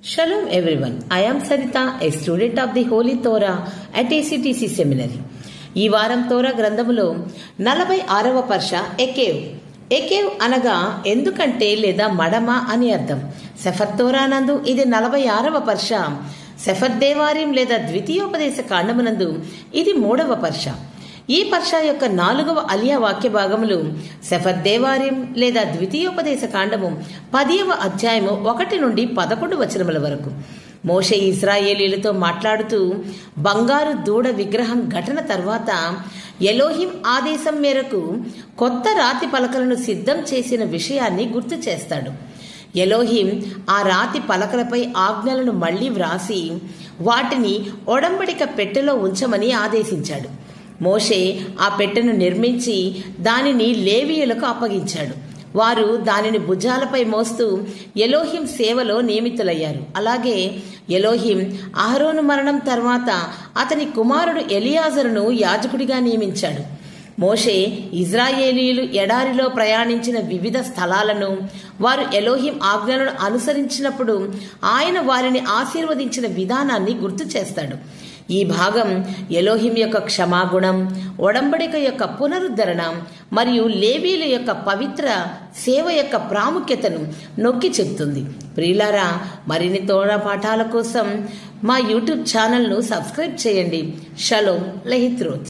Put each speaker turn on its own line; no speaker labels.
Shalom everyone. I am Sarita, a student of the Holy Torah at ACTC Seminary. ఈ వారం తోరా గ్రంథములో 46వ పర్ష ఎకేవ్. ఎకేవ్ అనగా ఎందుకంటే లేదా మడమ అని అర్థం. సెఫర్ తోరానందు ఇది 46వ పర్ష. సెఫర్ దేవారిం లేదా ద్వితీయోపదేశ కాండమునందు ఇది 3వ పర్ష. ఈ పర్ష యొక్క 4వ అలియా వాక్య భాగములు సెఫర్ దేవారిం లేదా ద్వితీయోపదేశ కాండము 10వ అధ్యాయము 1 నుండి 11 వచనముల వరకు. మోషే ఇశ్రాయేలీలతో మాట్లాడుతూ బంగారు దూడ విగ్రహం ఘటన తర్వాత ఎలోహిం ఆదేశం మేరకు కొత్త రాతి పలకలను సిద్ధం చేసిన విషయాన్ని గుర్తు చేస్తాడు. ఎలోహిం ఆ రాతి పలకలపై ఆజ్ఞలను మళ్లీ వ్రాసి వాటిని ఒడంబడిక పెట్టెలో ఉంచమని ఆదేశించాడు. మోషే ఆ పెట్టెను నిర్మించి దానిని లేవీయులకు అప్పగించాడు. వారు దానిని భుజాలపై మోస్తూ ఎలోహిం సేవలో నియమితులయ్యారు. అలాగే ఎలోహిం అహరోను మరణం తర్వాత అతని కుమారుడు ఎలియాజరును యాజకుడిగా నియమించాడు. మోషే ఇజ్రాయేలీయులు ఎడారిలో ప్రయాణించిన వివిధ స్థలాలను, వారు ఎలోహిం ఆజ్ఞలను అనుసరించినప్పుడు ఆయన వారిని ఆశీర్వదించిన విధానాన్ని గుర్తు చేస్తాడు. ఈ భాగం ఎలోహిం యొక్క క్షమాగుణం, ఒడంబడిక యొక్క పునరుద్ధరణ మరియు లేవీల యొక్క పవిత్ర సేవ యొక్క ప్రాముఖ్యతను నొక్కి చెప్తుంది. ప్రియులారా, మరిన్ని తోరా పాఠాల కోసం మా యూట్యూబ్ ఛానల్ను సబ్స్క్రైబ్ చేయండి. షలోమ్ లెహిత్రోత్.